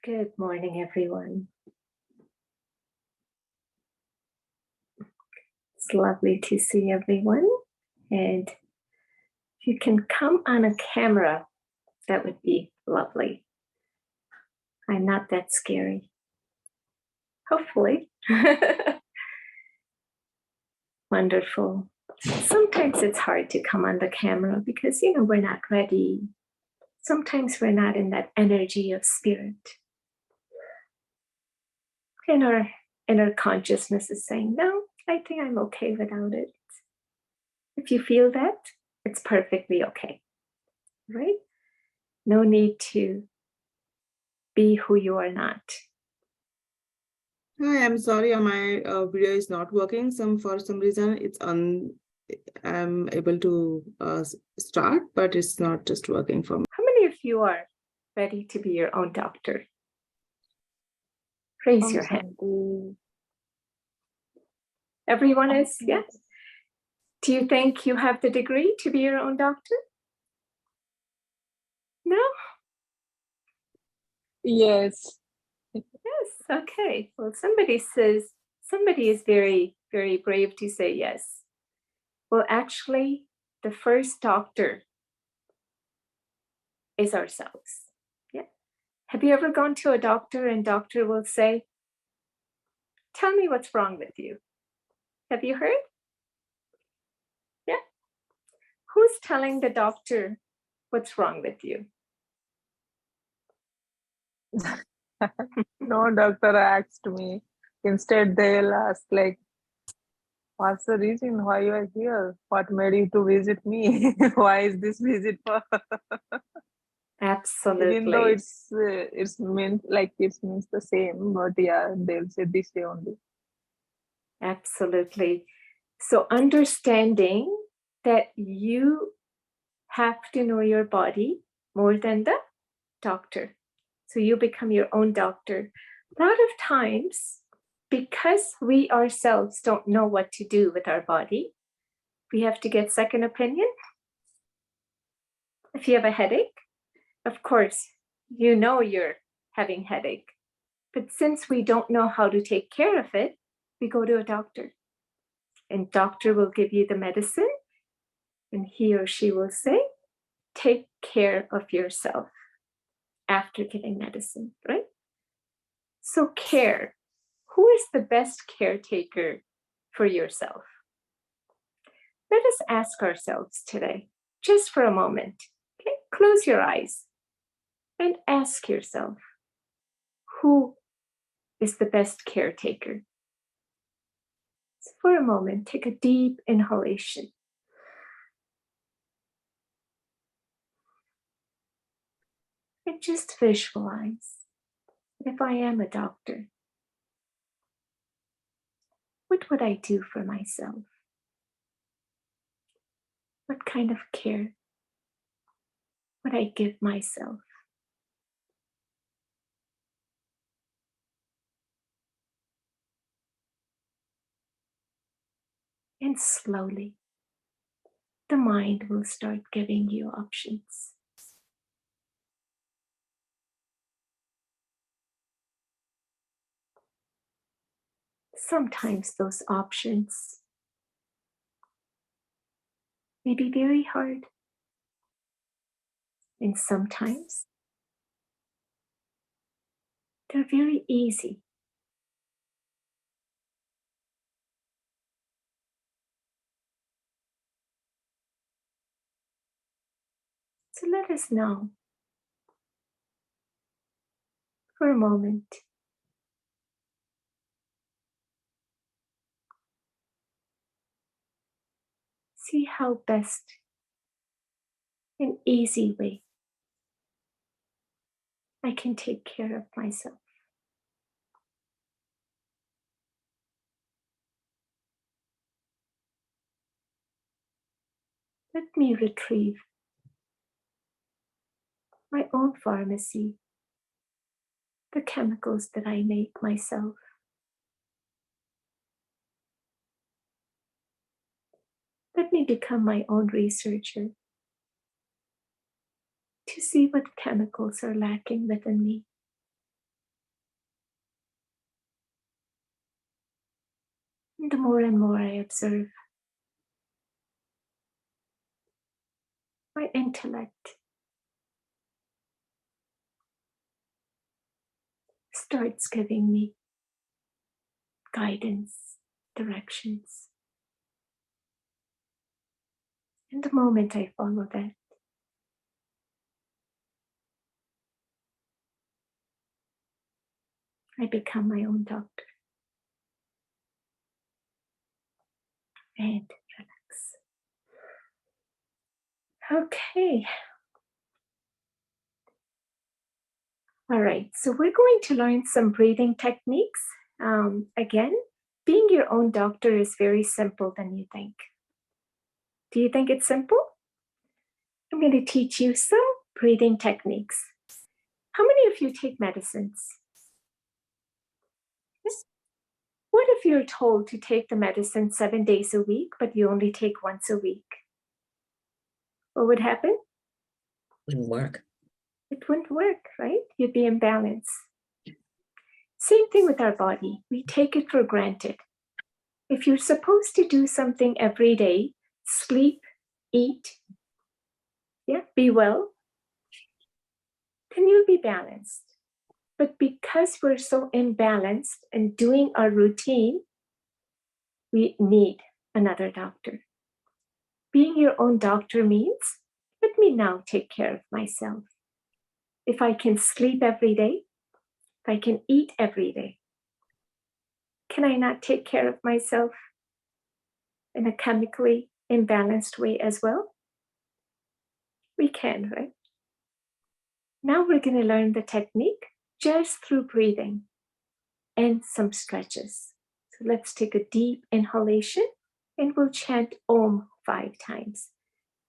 Good morning, everyone. It's lovely to see everyone. And if you can come on a camera, that would be lovely. I'm not that scary. Hopefully. Wonderful. Sometimes it's hard to come on the camera because, we're not ready. Sometimes we're not in that energy of spirit. And our inner consciousness is saying, no, I think I'm okay without it. If you feel that, it's perfectly okay, right? No need to be who you are not. Hi, I'm sorry, my video is not working. For some reason it's I'm able to start, but it's not just working for me. How many of you are ready to be your own doctor? Raise your hand. Everyone is, yes? Do you think you have the degree to be your own doctor? No? Yes. Yes, okay. Well, somebody is very, very brave to say yes. Well, actually, the first doctor is ourselves. Yeah. Have you ever gone to a doctor and doctor will say, tell me what's wrong with you? Have you heard? Yeah. Who's telling the doctor what's wrong with you? No doctor asked me. Instead, they'll ask, like, what's the reason why you are here? What made you to visit me? Why is this visit for? Absolutely. Even though it's meant like it means the same, but yeah, they'll say this way only. Absolutely. So understanding that you have to know your body more than the doctor. So you become your own doctor. A lot of times, because we ourselves don't know what to do with our body, we have to get second opinion. If you have a headache, of course, you know you're having headache. But since we don't know how to take care of it, we go to a doctor. And doctor will give you the medicine, and he or she will say, take care of yourself after giving medicine, right? So care. Who is the best caretaker for yourself? Let us ask ourselves today, just for a moment. Okay? Close your eyes and ask yourself, who is the best caretaker? So for a moment, take a deep inhalation. And just visualize, if I am a doctor, what would I do for myself? What kind of care would I give myself? And slowly, the mind will start giving you options. Sometimes those options may be very hard. And sometimes they're very easy. So let us know for a moment. See how best, an easy way, I can take care of myself. Let me retrieve my own pharmacy, the chemicals that I make myself. Let me become my own researcher to see what chemicals are lacking within me. more and more I observe, my intellect starts giving me guidance, directions. And the moment I follow that, I become my own doctor. And relax. Okay. All right, so we're going to learn some breathing techniques. Again, being your own doctor is very simple than you think. Do you think it's simple? I'm going to teach you some breathing techniques. How many of you take medicines? What if you're told to take the medicine 7 days a week, but you only take once a week? What would happen? Wouldn't work. It wouldn't work, right? You'd be imbalanced. Same thing with our body. We take it for granted. If you're supposed to do something every day, sleep, eat, be well, then you'll be balanced. But because we're so imbalanced and doing our routine, we need another doctor. Being your own doctor means, let me now take care of myself. If I can sleep every day, if I can eat every day, can I not take care of myself in a chemically imbalanced way as well? We can, right? Now we're going to learn the technique just through breathing and some stretches. So let's take a deep inhalation and we'll chant Om 5 times.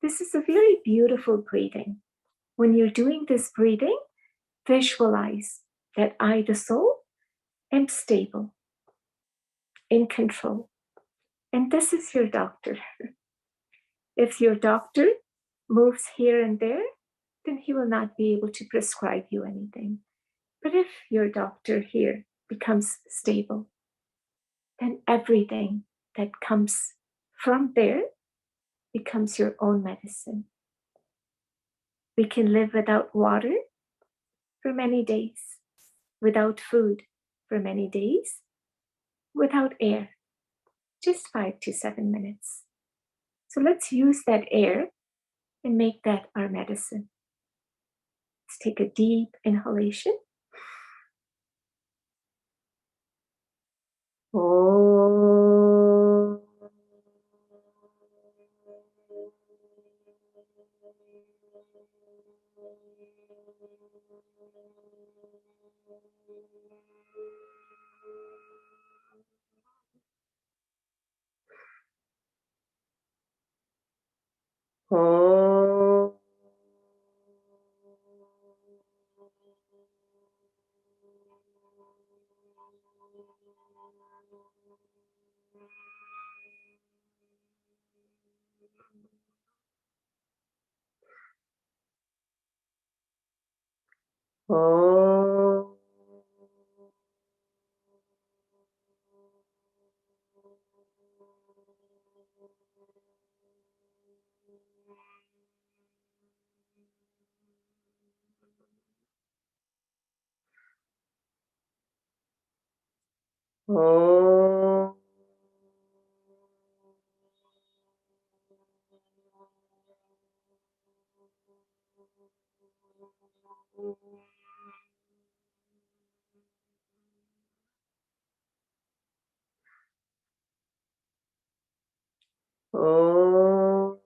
This is a very beautiful breathing. When you're doing this breathing, visualize that I, the soul, am stable, in control. And this is your doctor. If your doctor moves here and there, then he will not be able to prescribe you anything. But if your doctor here becomes stable, then everything that comes from there becomes your own medicine. We can live without water for many days, without food for many days, without air, just 5 to 7 minutes. So let's use that air and make that our medicine. Let's take a deep inhalation. Oh. Oh. Oh. Oh. Oh.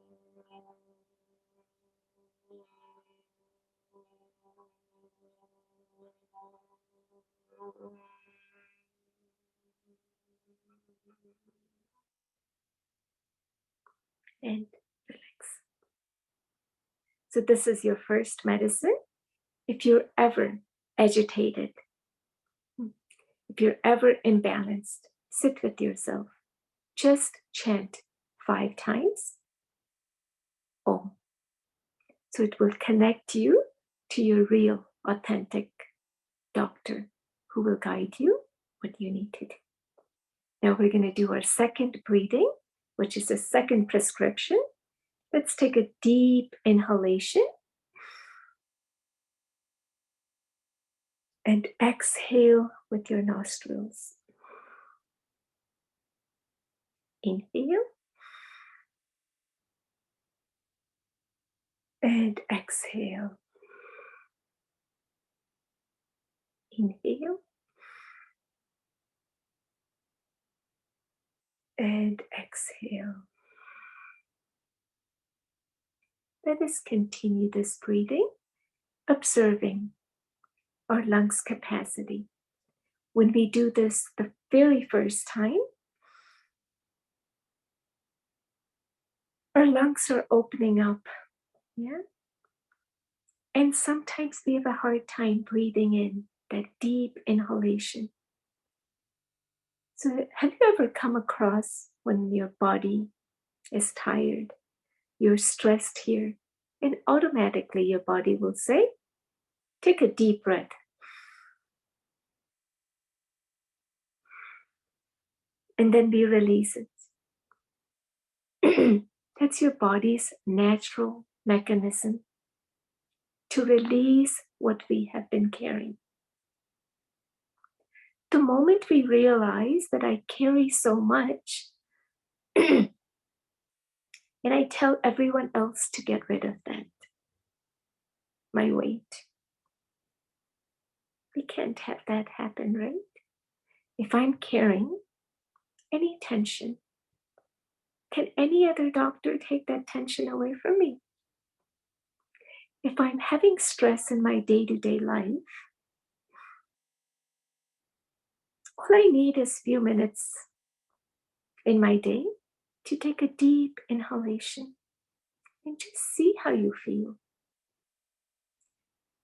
And relax. So this is your first medicine. If you're ever agitated, if you're ever imbalanced, sit with yourself. Just chant 5 times Om. So it will connect you to your real, authentic doctor who will guide you what you need to do. Now we're going to do our second breathing, which is the second prescription. Let's take a deep inhalation and exhale with your nostrils. Inhale and exhale. Inhale and exhale. Let us continue this breathing, observing our lungs' capacity. When we do this the very first time, our lungs are opening up. Yeah. And sometimes we have a hard time breathing in that deep inhalation. So, have you ever come across when your body is tired, you're stressed here, and automatically your body will say, take a deep breath. And then we release it. That's your body's natural mechanism to release what we have been carrying. The moment we realize that I carry so much, and I tell everyone else to get rid of that, my weight. We can't have that happen, right? If I'm carrying any tension, can any other doctor take that tension away from me? If I'm having stress in my day-to-day life, all I need is a few minutes in my day to take a deep inhalation and just see how you feel.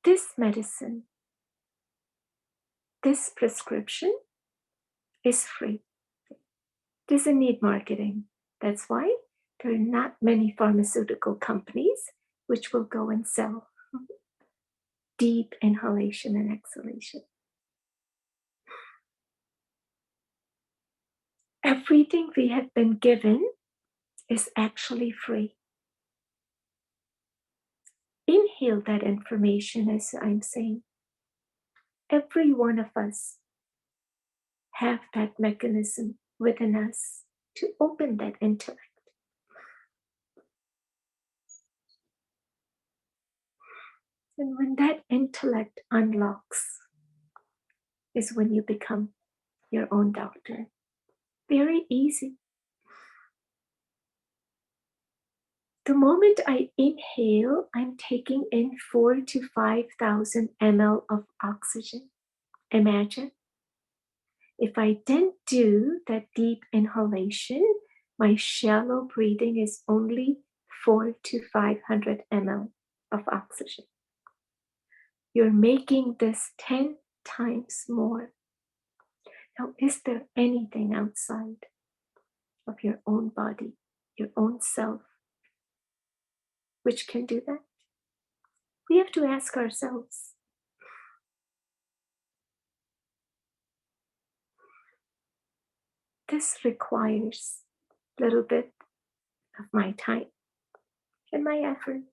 This medicine, this prescription is free. Doesn't need marketing. That's why there are not many pharmaceutical companies which will go and sell deep inhalation and exhalation. Everything we have been given is actually free. Inhale that information as I'm saying. Every one of us have that mechanism within us to open that intellect. And when that intellect unlocks is when you become your own doctor. Very easy. The moment I inhale, I'm taking in 4,000 to 5,000 ml of oxygen. Imagine. If I didn't do that deep inhalation, my shallow breathing is only 400 to 500 ml of oxygen. You're making this 10 times more. Now, is there anything outside of your own body, your own self, which can do that? We have to ask ourselves. This requires a little bit of my time and my effort.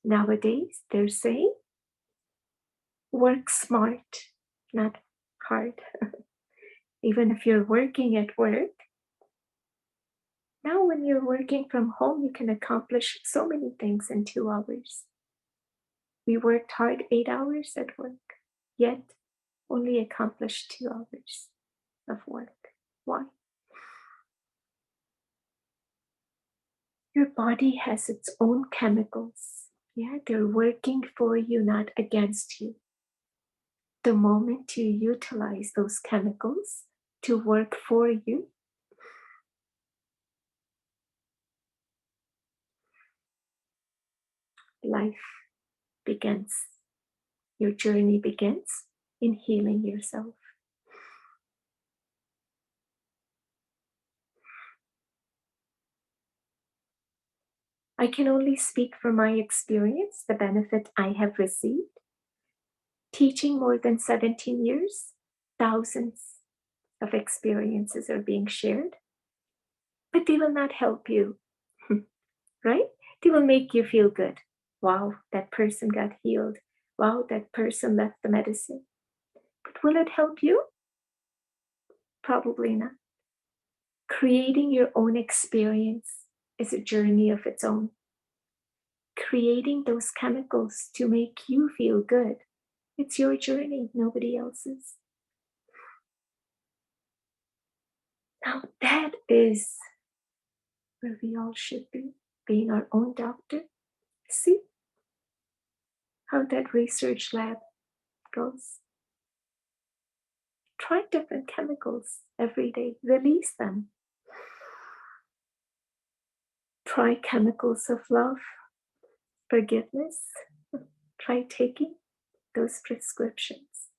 Nowadays, they're saying, work smart, not hard. Even if you're working at work, now when you're working from home, you can accomplish so many things in 2 hours. We worked hard 8 hours at work, yet only accomplished 2 hours of work. Why? Your body has its own chemicals. Yeah, they're working for you, not against you. The moment you utilize those chemicals to work for you, life begins. Your journey begins in healing yourself. I can only speak from my experience, the benefit I have received. Teaching more than 17 years, thousands of experiences are being shared, but they will not help you, right? They will make you feel good. Wow, that person got healed. Wow, that person left the medicine. But will it help you? Probably not. Creating your own experience is a journey of its own. Creating those chemicals to make you feel good, it's your journey, nobody else's. Now that is where we all should be, being our own doctor. See how that research lab goes. Try different chemicals every day, release them. Try chemicals of love, forgiveness. Try taking those prescriptions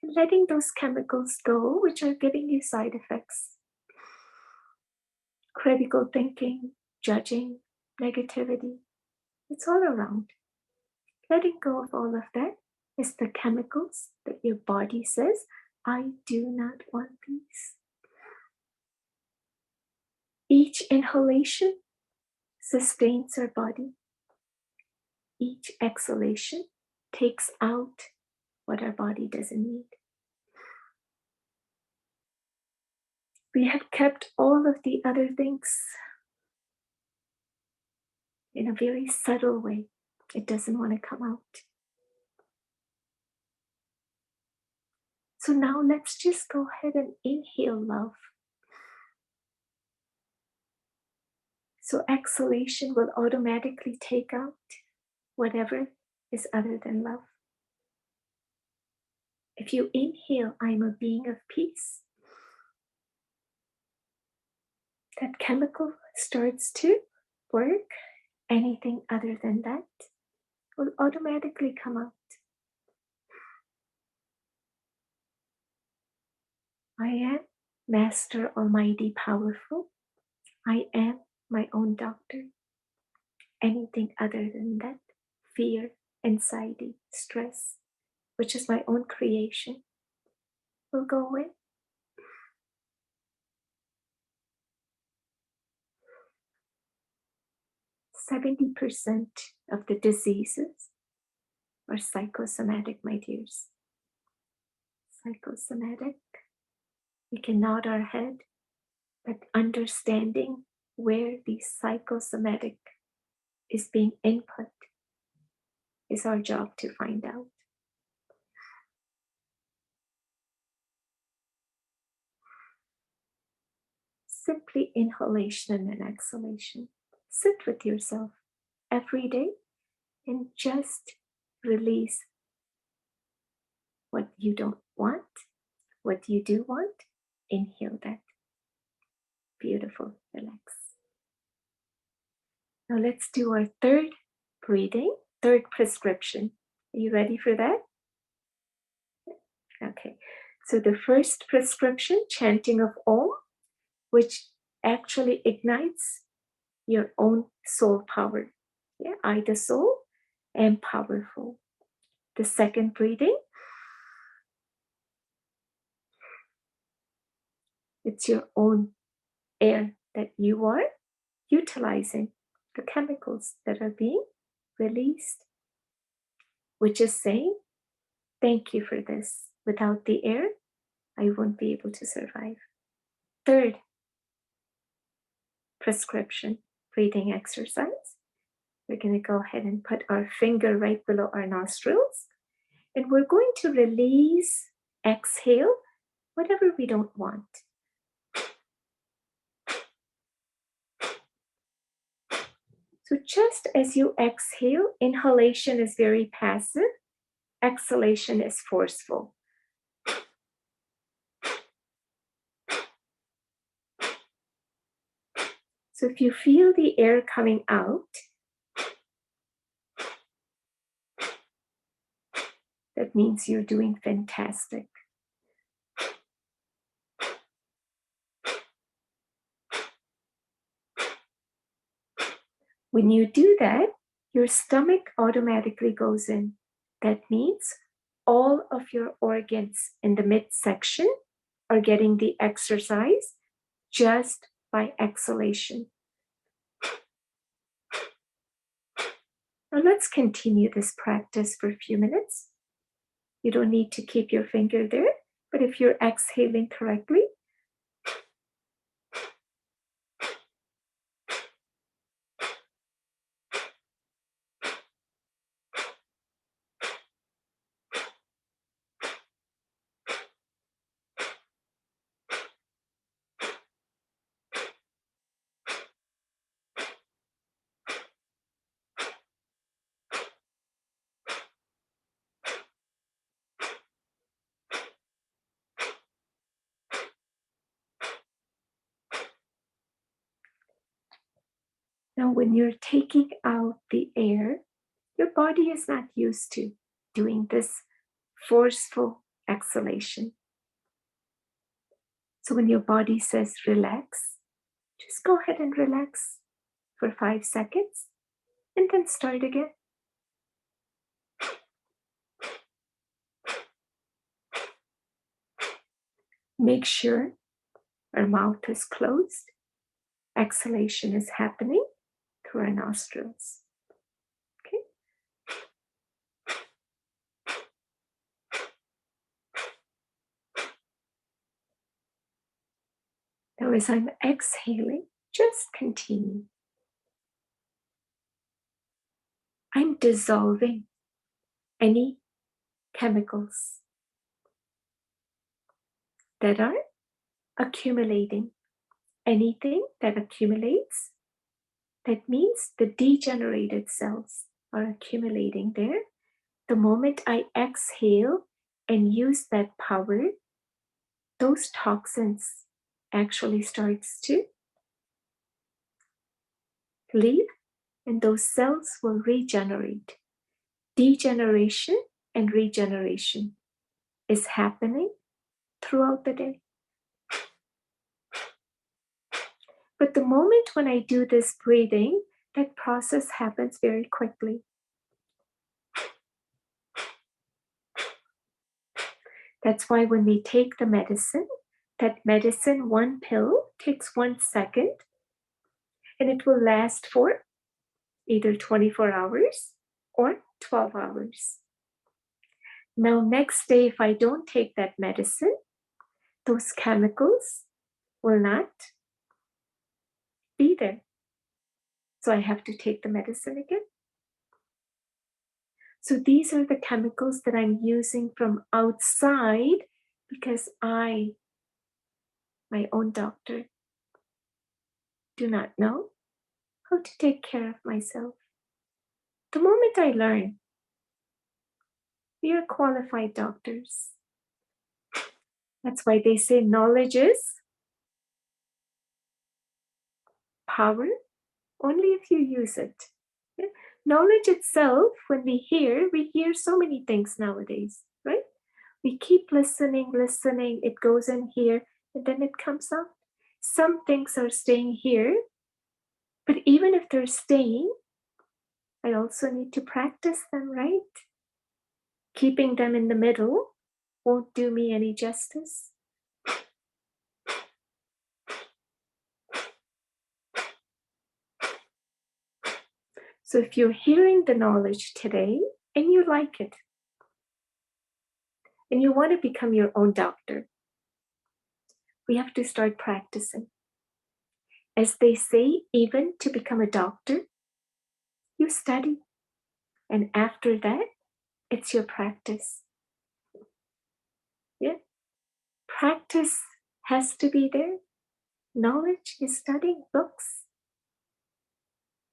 and letting those chemicals go, which are giving you side effects. Critical thinking, judging, negativity, it's all around. Letting go of all of that is the chemicals that your body says, I do not want these. Each inhalation sustains our body. Each exhalation takes out what our body doesn't need. We have kept all of the other things in a very subtle way. It doesn't want to come out. So now let's just go ahead and inhale love. So exhalation will automatically take out whatever is other than love. If you inhale, I'm a being of peace, that chemical starts to work. Anything other than that will automatically come out. I am Master Almighty Powerful. I am my own doctor. Anything other than that, fear, anxiety, stress, which is my own creation, will go away. %70 of the diseases are psychosomatic, my dears. Psychosomatic. We can nod our head, but understanding where the psychosomatic is being input is our job to find out. Simply inhalation and exhalation. Sit with yourself every day and just release what you don't want, what you do want. Inhale that. Beautiful. Relax. Now let's do our third breathing, third prescription. Are you ready for that? Okay. So the first prescription, chanting of Om, which actually ignites your own soul power. Yeah, I, the soul, am powerful. The second breathing, it's your own air that you are utilizing, the chemicals that are being released, which is saying, thank you for this. Without the air, I won't be able to survive. Third prescription, breathing exercise. We're going to go ahead and put our finger right below our nostrils. And we're going to release, exhale, whatever we don't want. So just as you exhale, inhalation is very passive, exhalation is forceful. So if you feel the air coming out, that means you're doing fantastic. When you do that, your stomach automatically goes in. That means all of your organs in the midsection are getting the exercise just by exhalation. Now let's continue this practice for a few minutes. You don't need to keep your finger there, but if you're exhaling correctly, now when you're taking out the air, your body is not used to doing this forceful exhalation. So when your body says relax, just go ahead and relax for 5 seconds and then start again. Make sure our mouth is closed. Exhalation is happening through our nostrils. Okay. Now, as I'm exhaling, just continue. I'm dissolving any chemicals that are accumulating. Anything that accumulates, that means the degenerated cells are accumulating there. The moment I exhale and use that power, those toxins actually starts to leave and those cells will regenerate. Degeneration and regeneration is happening throughout the day. But the moment when I do this breathing, that process happens very quickly. That's why when we take the medicine, that medicine, one pill, takes 1 second, and it will last for either 24 hours or 12 hours. Now, next day, if I don't take that medicine, those chemicals will not be there. So I have to take the medicine again. So these are the chemicals that I'm using from outside because I, my own doctor, do not know how to take care of myself. The moment I learn, we are qualified doctors. That's why they say knowledge is power only if you use it. Yeah? Knowledge itself, when we hear so many things nowadays, right? We keep listening, it goes in here, and then it comes out. Some things are staying here, but even if they're staying, I also need to practice them, right? Keeping them in the middle won't do me any justice. So if you're hearing the knowledge today and you like it, and you want to become your own doctor, we have to start practicing. As they say, even to become a doctor, you study. And after that, it's your practice. Yeah. Practice has to be there. Knowledge is studying books.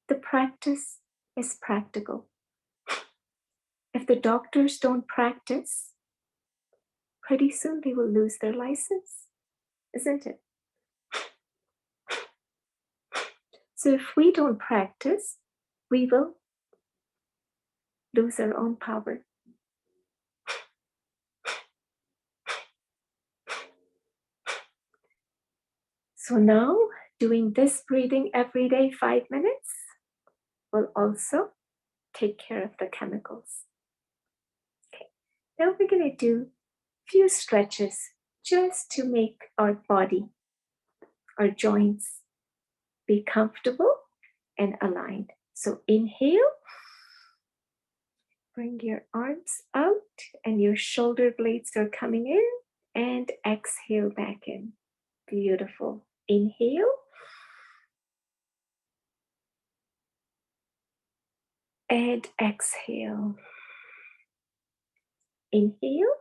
The practice is practical. If the doctors don't practice, pretty soon they will lose their license, isn't it? So if we don't practice, we will lose our own power. So now, doing this breathing every day, 5 minutes, will also take care of the chemicals. Okay. Now we're going to do a few stretches just to make our body, our joints be comfortable and aligned. So inhale, bring your arms out and your shoulder blades are coming in, and exhale back in. Beautiful. Inhale. And exhale. Inhale.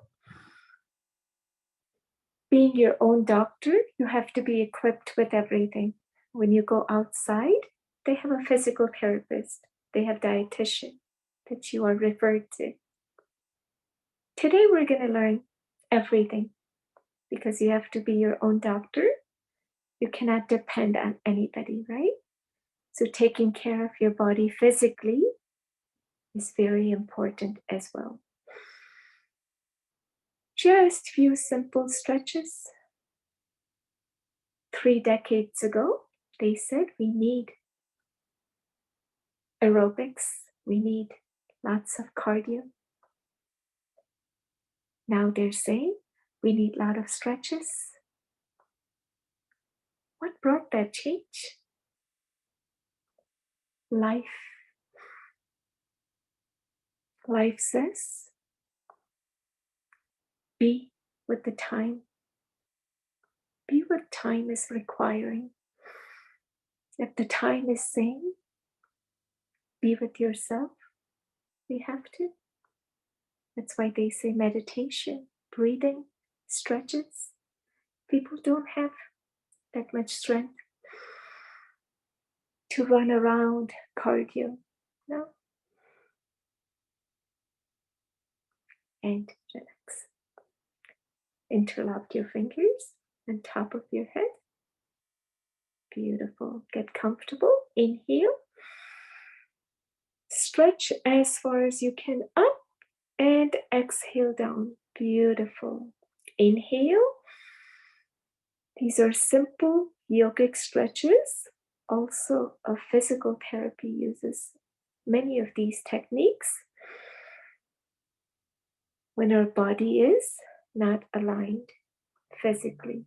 Being your own doctor, you have to be equipped with everything. When you go outside, they have a physical therapist. They have dietitian that you are referred to. Today we're going to learn everything because you have to be your own doctor. You cannot depend on anybody, right? So taking care of your body physically is very important as well. Just few simple stretches. 3 decades ago, they said we need aerobics, we need lots of cardio. Now they're saying we need a lot of stretches. What brought that change? Life. Life says, be with the time. Be what time is requiring. If the time is saying, be with yourself, we have to. That's why they say meditation, breathing, stretches. People don't have that much strength to run around cardio. No. And relax. Interlock your fingers on top of your head. Beautiful. Get comfortable. Inhale. Stretch as far as you can up and exhale down. Beautiful. Inhale. These are simple yogic stretches. Also, a physical therapy uses many of these techniques when our body is not aligned physically.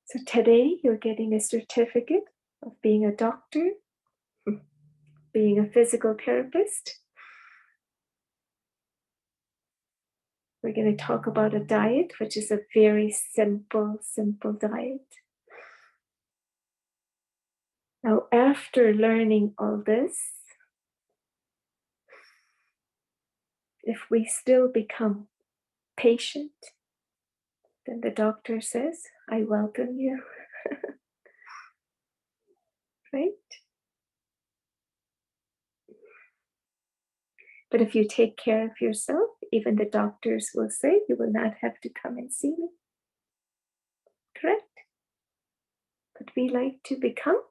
So today you're getting a certificate of being a doctor, being a physical therapist. We're going to talk about a diet, which is a very simple diet. Now, after learning all this, if we still become patient, then the doctor says, I welcome you. Right? But if you take care of yourself, even the doctors will say, you will not have to come and see me. Correct? But we like to become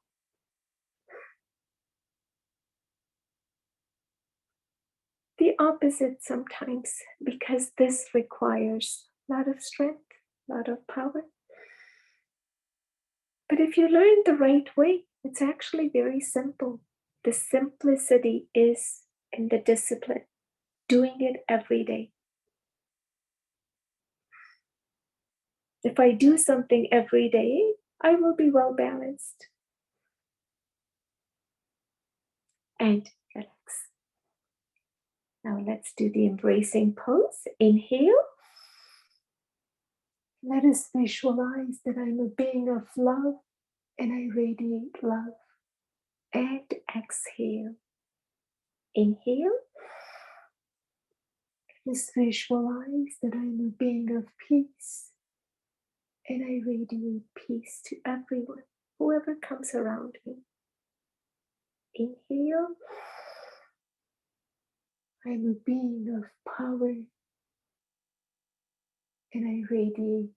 the opposite sometimes, because this requires a lot of strength, a lot of power. But if you learn the right way, it's actually very simple. The simplicity is in the discipline, doing it every day. If I do something every day, I will be well balanced. And relax. Now let's do the embracing pose. Inhale. Let us visualize that I'm a being of love and I radiate love. And exhale. Inhale. Just visualize that I'm a being of peace and I radiate peace to everyone, whoever comes around me. Inhale. I'm a being of power and I radiate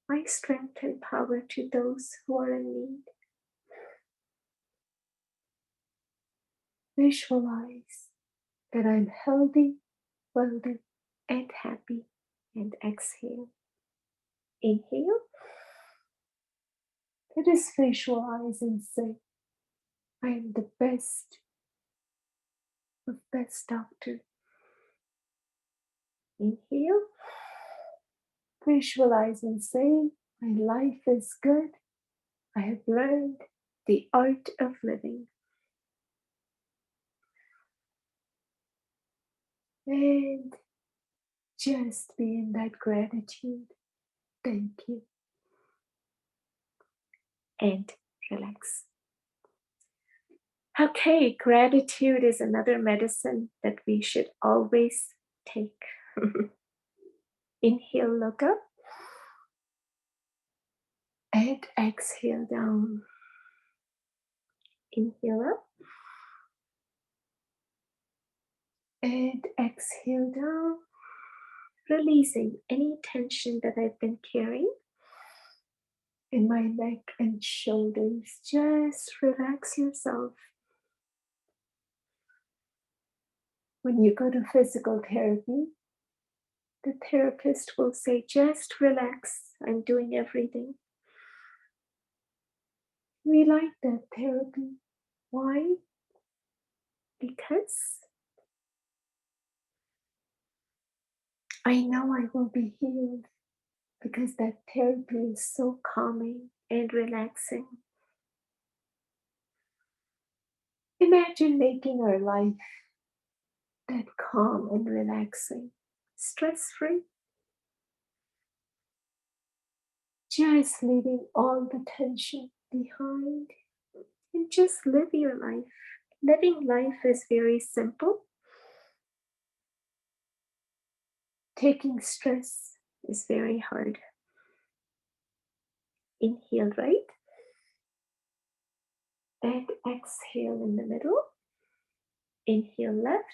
my strength and power to those who are in need. Visualize that I'm healthy, wealthy, and happy. And exhale. Inhale. Let us visualize and say, I am the best of best doctor. Inhale. Visualize and say, my life is good. I have learned the art of living. And just be in that gratitude. Thank you. And relax. Okay, gratitude is another medicine that we should always take. Inhale, look up. And exhale down. Inhale up. And exhale down. Releasing any tension that I've been carrying in my neck and shoulders. Just relax yourself. When you go to physical therapy, the therapist will say, just relax. I'm doing everything. We like that therapy. Why? Because I know I will be healed. Because that therapy is so calming and relaxing. Imagine making our life that calm and relaxing, stress-free. Just leaving all the tension behind and just live your life. Living life is very simple. Taking stress is very hard. Inhale right and exhale in the middle. Inhale left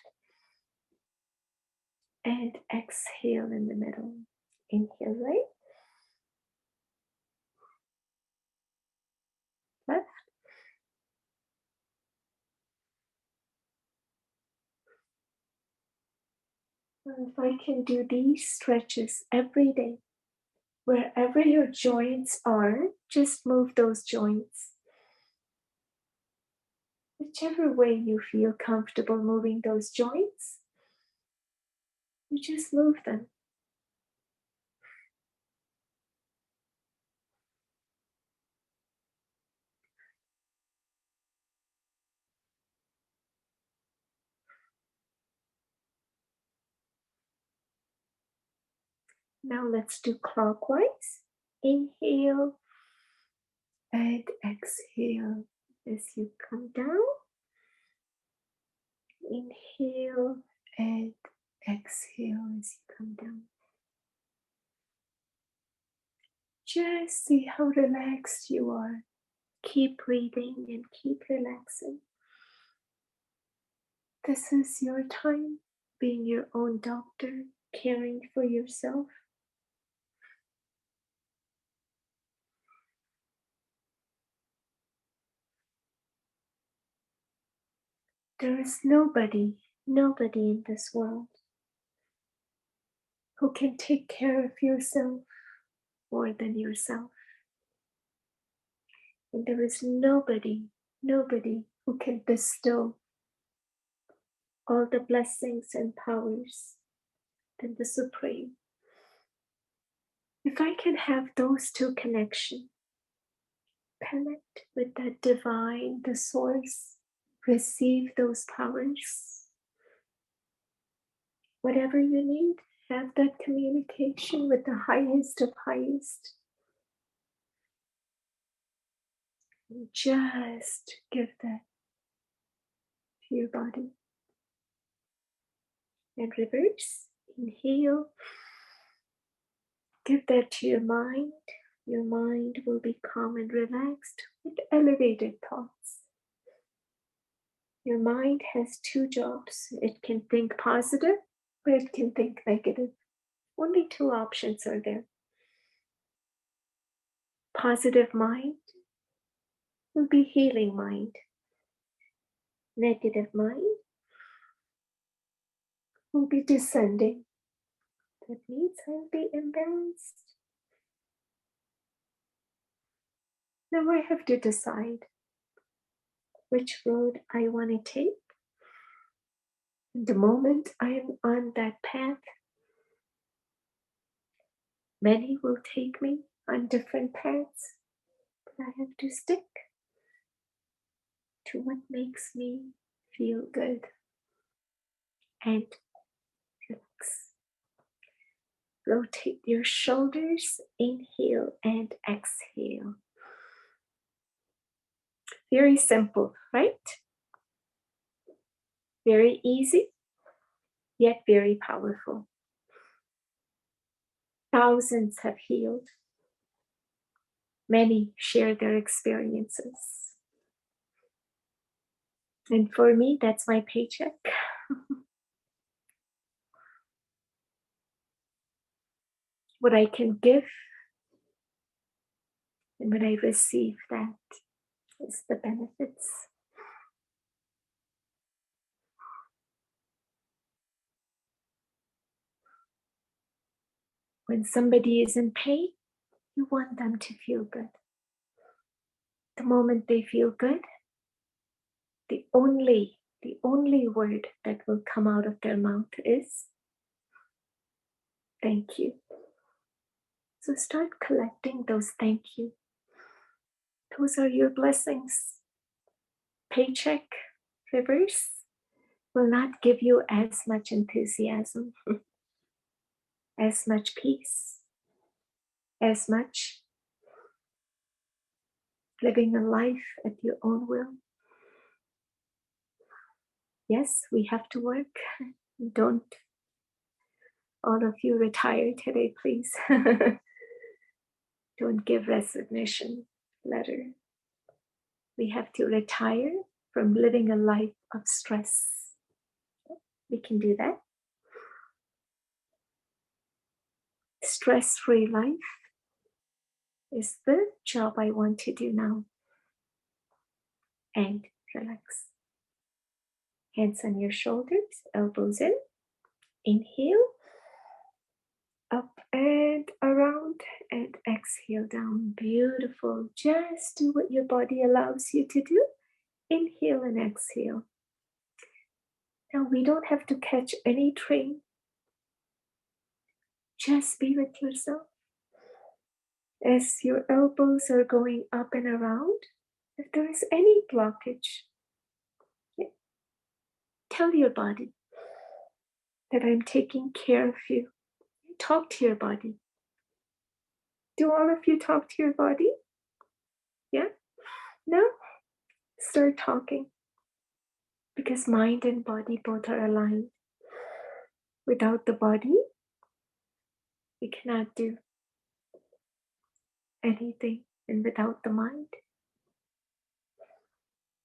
and exhale in the middle. Inhale right, left. If I can do these stretches every day, wherever your joints are, just move those joints. Whichever way you feel comfortable moving those joints, you just move them. Now let's do clockwise. Inhale and exhale as you come down. Inhale and exhale as you come down. Just see how relaxed you are. Keep breathing and keep relaxing. This is your time, being your own doctor, caring for yourself. There is nobody in this world who can take care of yourself more than yourself. And there is nobody who can bestow all the blessings and powers than the Supreme. If I can have those two connections, connect with that divine, the source, receive those powers. Whatever you need, have that communication with the highest of highest. And just give that to your body. And reverse, inhale. Give that to your mind. Your mind will be calm and relaxed with elevated thoughts. Your mind has two jobs. It can think positive or it can think negative. Only two options are there. Positive mind will be healing mind. Negative mind will be descending. That means I'll be imbalanced. Now I have to decide which road I want to take. The moment I am on that path, many will take me on different paths, but I have to stick to what makes me feel good and relax. Rotate your shoulders, inhale and exhale. Very simple, right? Very easy, yet very powerful. Thousands have healed. Many share their experiences. And for me, that's my paycheck. What I can give and when I receive that is the benefits. When somebody is in pain, you want them to feel good. The moment they feel good, the only word that will come out of their mouth is thank you. So start collecting those thank you. Those are your blessings. Paycheck reverse will not give you as much enthusiasm, as much peace, as much living a life at your own will. Yes, we have to work. Don't all of you retire today, please. Don't give resignation letter. We have to retire from living a life of stress. We can do that. Stress-free life is the job I want to do now. And relax. Hands on your shoulders, elbows in. Inhale, up and around, and exhale down. Beautiful. Just do what your body allows you to do. Inhale and exhale. Now we don't have to catch any train. Just be with yourself. As your elbows are going up and around, if there is any blockage, tell your body that I'm taking care of you. Talk to your body. Do all of you talk to your body? Yeah? No? Start talking. Because mind and body both are aligned. Without the body, we cannot do anything. And without the mind,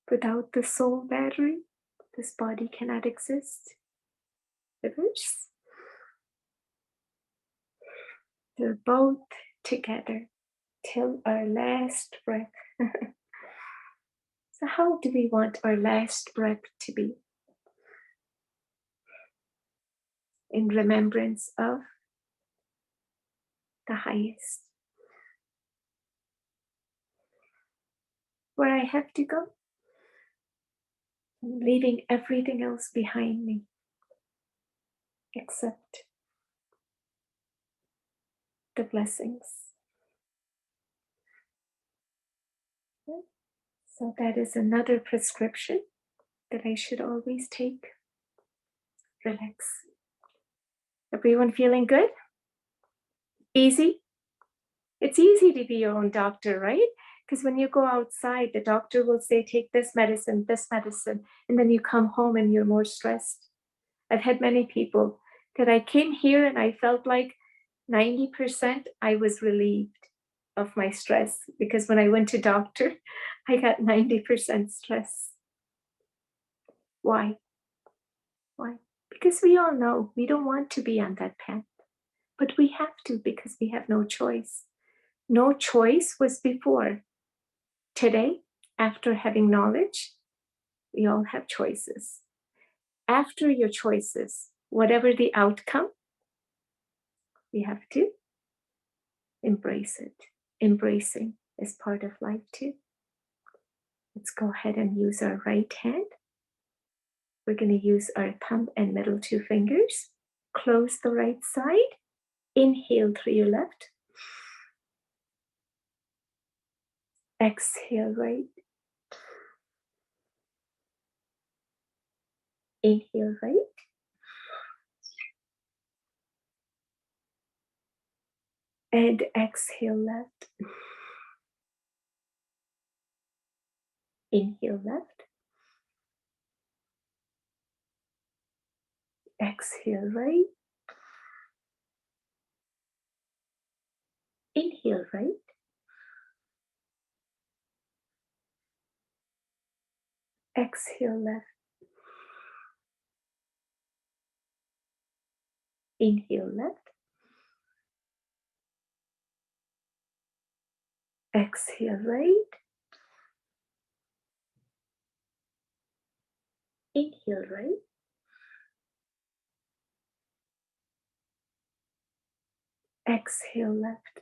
without the soul battery, this body cannot exist. Reverse. They're both together till our last breath. So how do we want our last breath to be? In remembrance of the highest. Where I have to go, I'm leaving everything else behind me, except the blessings. So that is another prescription that I should always take. Relax. Everyone feeling good? Easy? It's easy to be your own doctor, right? Because when you go outside, the doctor will say, take this medicine, and then you come home and you're more stressed. I've had many people that I came here and I felt like 90% I was relieved of my stress, because when I went to doctor, I got 90% stress. Why? Why? Because we all know we don't want to be on that path, but we have to because we have no choice. No choice was before. Today, after having knowledge, we all have choices. After your choices, whatever the outcome, we have to embrace it. Embracing is part of life too. Let's go ahead and use our right hand. we're going to use our thumb and middle two fingers. Close the right side. Inhale through your left. Exhale right. Inhale right. And exhale left. Inhale left. Exhale right. Inhale right. Exhale left. Inhale left. Exhale right. Inhale right. Exhale left.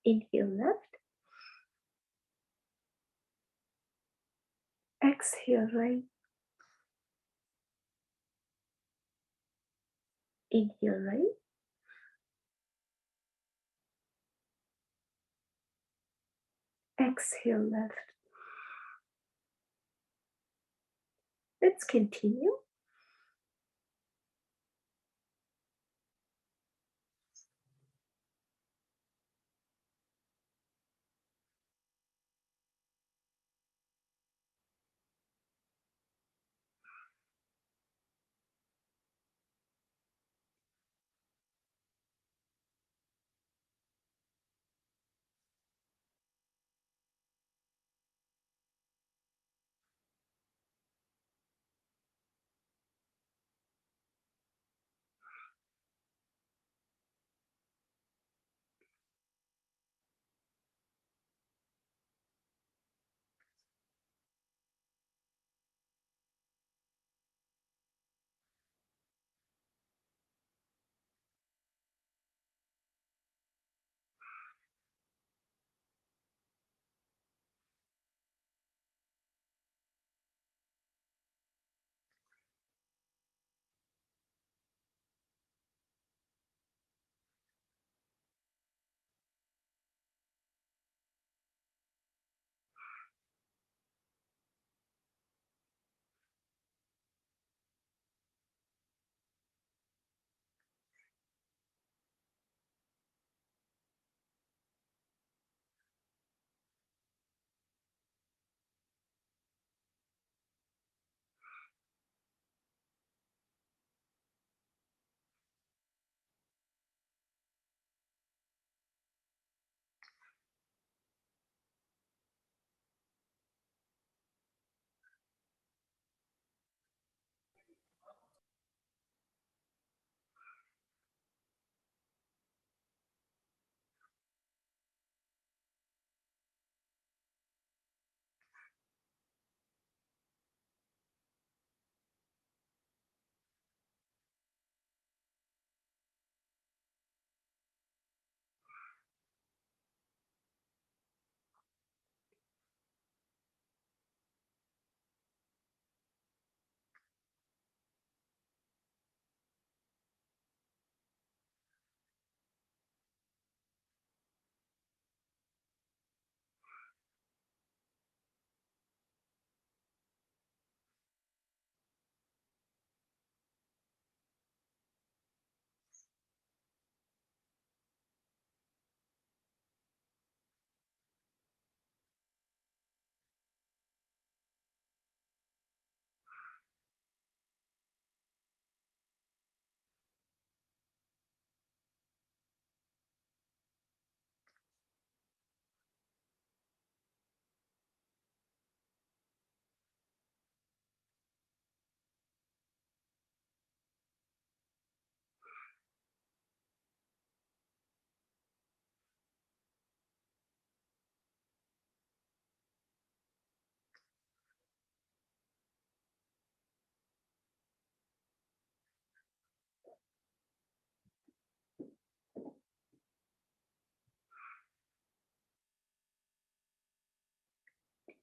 Inhale left. Exhale right. Inhale right. Exhale left. Let's continue.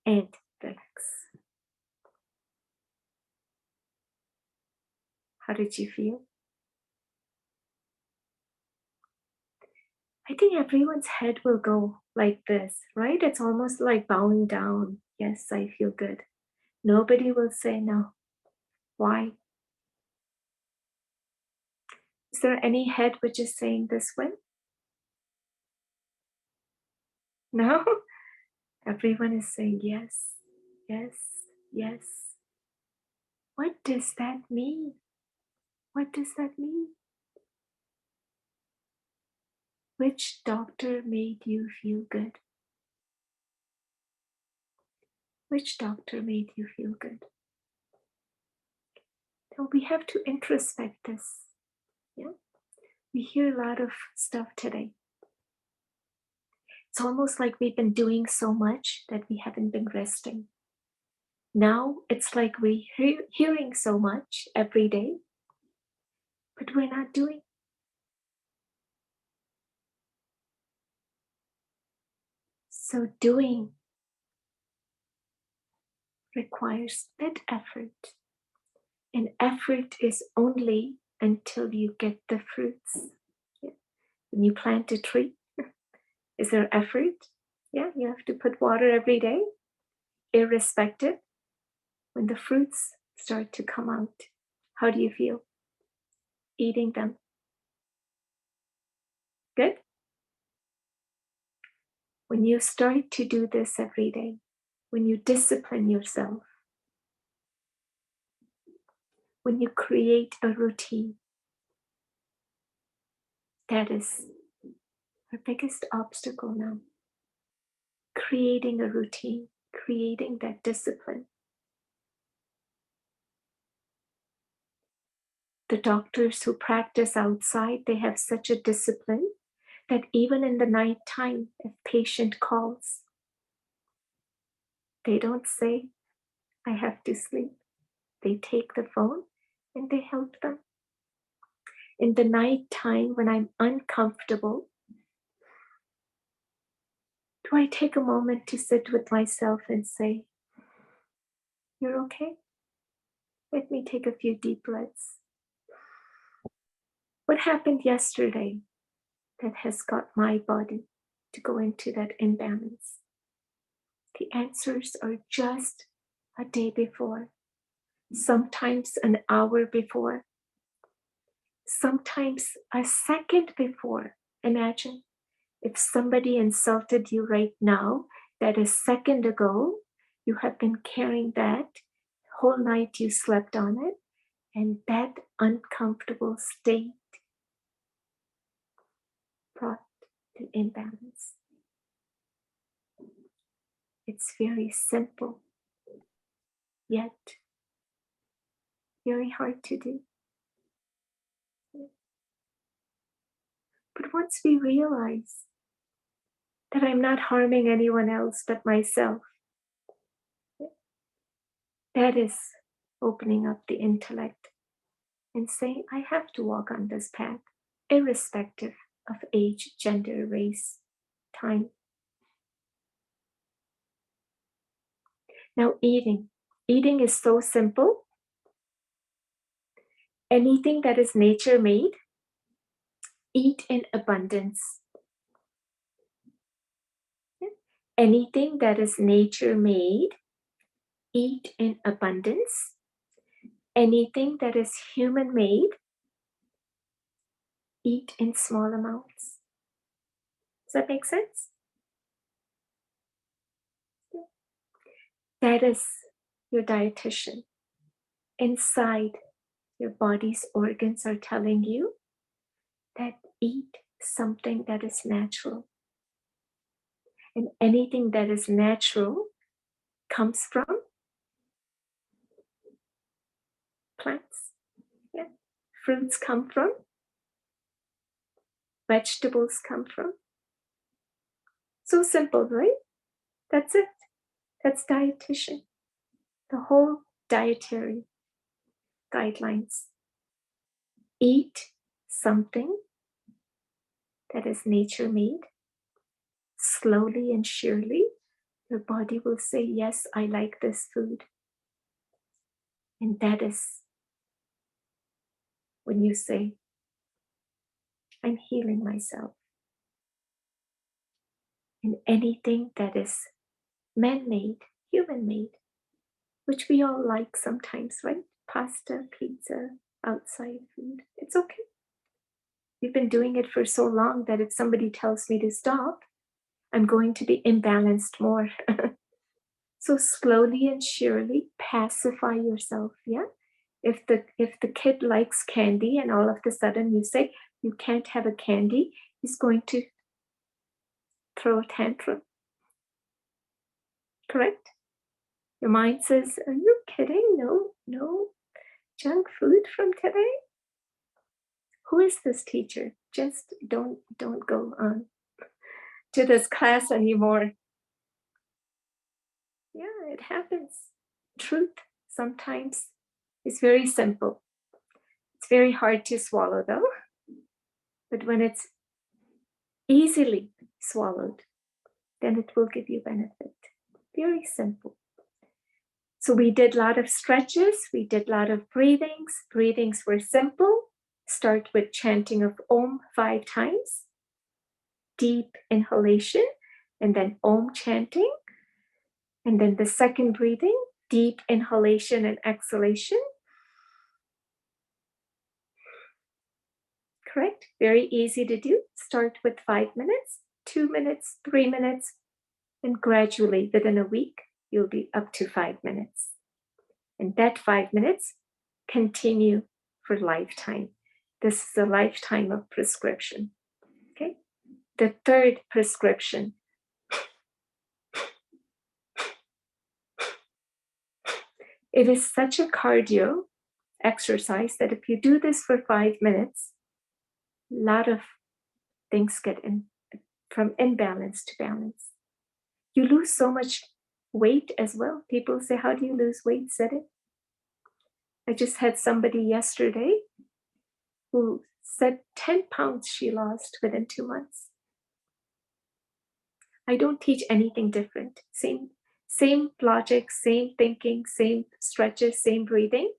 And relax. How did you feel? I think everyone's head will go like this, right? It's almost like bowing down. Yes, I feel good. Nobody will say no. Why? Is there any head which is saying this way? No? Everyone is saying yes, yes, yes. What does that mean? What does that mean? Which doctor made you feel good? Which doctor made you feel good? So we have to introspect this. Yeah? We hear a lot of stuff today. It's almost like we've been doing so much that we haven't been resting. Now it's like we're hearing so much every day, but we're not doing. So doing requires that effort. And effort is only until you get the fruits. Yeah. When you plant a tree, is there effort? Yeah, you have to put water every day, irrespective. When the fruits start to come out, how do you feel? Eating them. Good? When you start to do this every day, when you discipline yourself, when you create a routine, that is our biggest obstacle now. Creating a routine, creating that discipline. The doctors who practice outside, they have such a discipline that even in the night time, if patient calls, they don't say, I have to sleep. They take the phone and they help them. In the night time, when I'm uncomfortable, do I take a moment to sit with myself and say, you're okay? Let me take a few deep breaths. What happened yesterday that has got my body to go into that imbalance? The answers are just a day before, sometimes an hour before, sometimes a second before. Imagine if somebody insulted you right now, that a second ago, you have been carrying that, whole night you slept on it, and that uncomfortable state brought the imbalance. It's very simple, yet very hard to do. But once we realize that I'm not harming anyone else but myself, that is opening up the intellect and saying, I have to walk on this path, irrespective of age, gender, race, time. Now, eating. Eating is so simple. Anything that is nature made, eat in abundance. Anything that is nature made, eat in abundance. Anything that is human made, eat in small amounts. Does that make sense? That is your dietitian. Inside, your body's organs are telling you that eat something that is natural. And anything that is natural comes from plants. Yeah. Fruits come from, vegetables come from. So simple, right? That's it. That's dietitian. The whole dietary guidelines. Eat something that is nature made. Slowly and surely, your body will say, yes, I like this food. And that is when you say, I'm healing myself. And anything that is man-made, human-made, which we all like sometimes, right? Pasta, pizza, outside food. It's okay. We've been doing it for so long that if somebody tells me to stop, I'm going to be imbalanced more. So slowly and surely pacify yourself. Yeah. If the kid likes candy and all of a sudden you say you can't have a candy, he's going to throw a tantrum. Correct? Your mind says, are you kidding? No junk food from today. Who is this teacher? Just don't go on to this class anymore. Yeah, it happens. Truth sometimes is very simple. It's very hard to swallow though. But when it's easily swallowed, then it will give you benefit. Very simple. So we did a lot of stretches. We did a lot of breathings. Breathings were simple. Start with chanting of Om 5 times. Deep inhalation and then Om chanting. And then the second breathing, deep inhalation and exhalation. Correct? Very easy to do. Start with 5 minutes, 2 minutes, 3 minutes, and gradually within a week, you'll be up to 5 minutes. And that 5 minutes continue for lifetime. This is a lifetime of prescription. Okay? The third prescription. It is such a cardio exercise that if you do this for 5 minutes, a lot of things get in from imbalance to balance. You lose so much weight as well. People say, how do you lose weight? Said it. I just had somebody yesterday who said 10 pounds she lost within 2 months. I don't teach anything different. Same logic, same thinking, same stretches, same breathing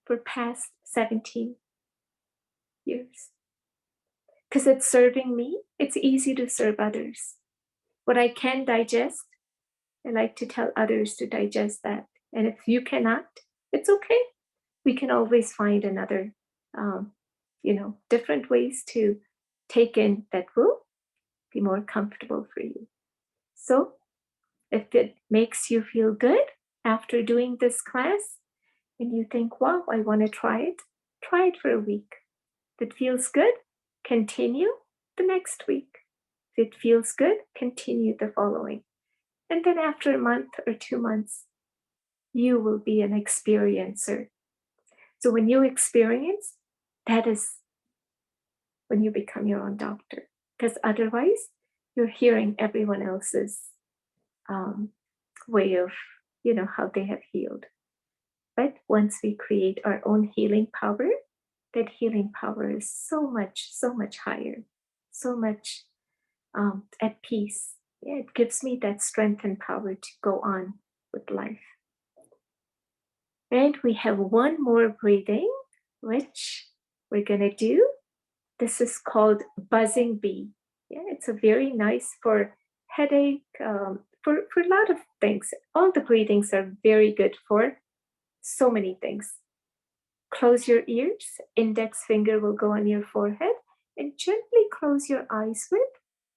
for past 17 years. Because it's serving me, it's easy to serve others. What I can digest, I like to tell others to digest that. And if you cannot, it's okay. We can always find another, different ways to take in that will be more comfortable for you. So if it makes you feel good after doing this class and you think, wow, I want to try it for a week. If it feels good, continue the next week. If it feels good, continue the following. And then after a month or 2 months, you will be an experiencer. So when you experience, that is when you become your own doctor. Because otherwise, you're hearing everyone else's way of, how they have healed. But once we create our own healing power, that healing power is so much higher, so much at peace. Yeah, it gives me that strength and power to go on with life. And we have one more breathing, which we're going to do. This is called buzzing bee. Yeah, it's a very nice for headache, for a lot of things. All the breathings are very good for so many things. Close your ears, index finger will go on your forehead, and gently close your eyes with.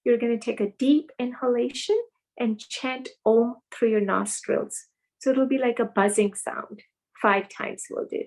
You're going to take a deep inhalation and chant Om through your nostrils. So it'll be like a buzzing sound. 5 times we'll do.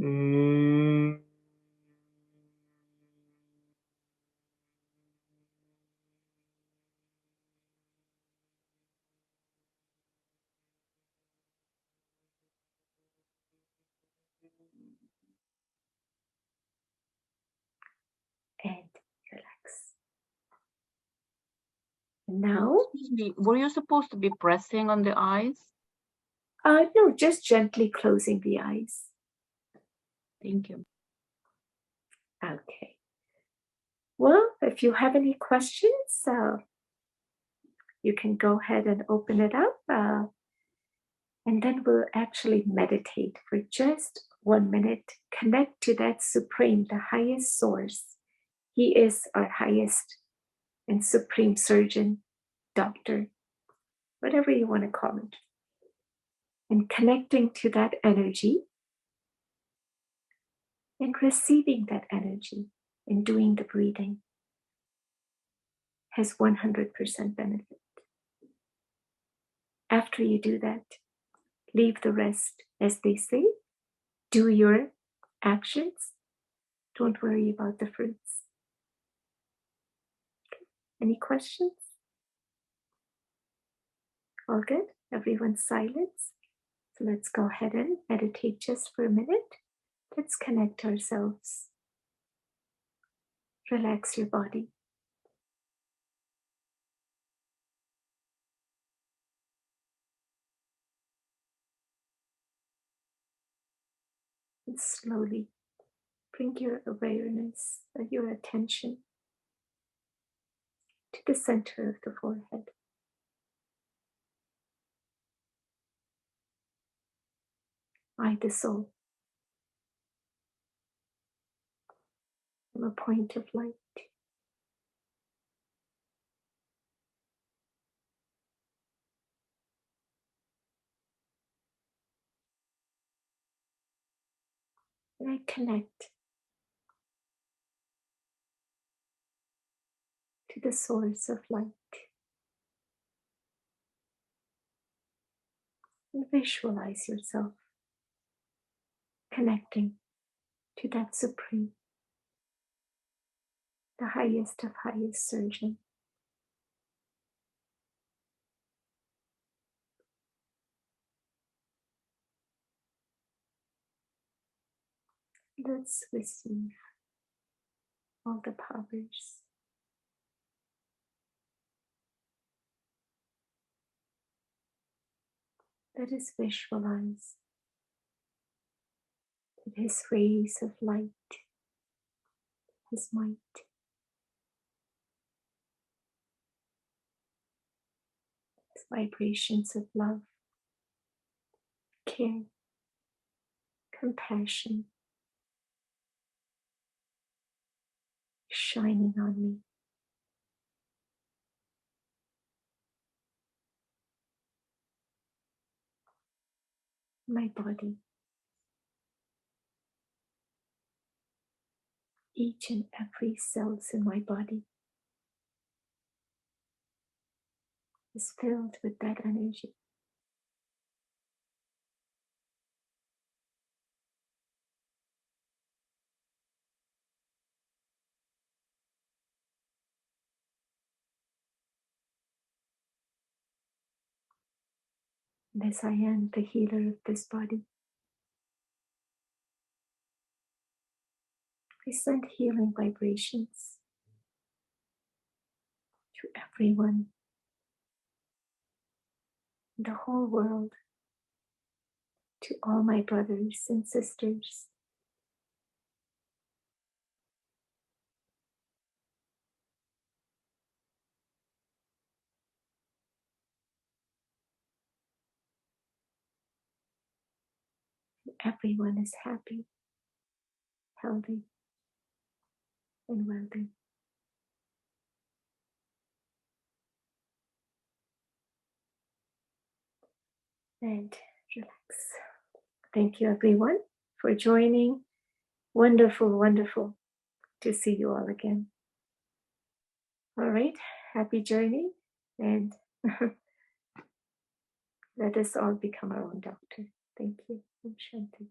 And relax. Now, Excuse me, were you supposed to be pressing on the eyes? no, just gently closing the eyes. Thank you. Okay. Well, if you have any questions, you can go ahead and open it up. And then we'll actually meditate for just 1 minute. Connect to that supreme, the highest source. He is our highest and supreme surgeon, doctor, whatever you want to call it. And connecting to that energy and receiving that energy and doing the breathing has 100% benefit. After you do that, leave the rest, as they say. Do your actions. Don't worry about the fruits. Any questions? All good? Everyone's silent. So let's go ahead and meditate just for a minute. Let's connect ourselves. Relax your body. And slowly bring your awareness, your attention to the center of the forehead. I, the soul, am a point of light. And I connect to the source of light. And visualize yourself connecting to that supreme, the highest of highest surgeon. Let's receive all the powers. Let us visualize that his rays of light, his might, his vibrations of love, care, compassion, shining on me. My body, each and every cells in my body is filled with that energy. And as I am the healer of this body, I send healing vibrations to everyone in the whole world, to all my brothers and sisters. Everyone is happy, healthy, and wealthy. And relax. Thank you, everyone, for joining. Wonderful, wonderful to see you all again. All right, happy journey, and let us all become our own doctor. Thank you. Om Shanti.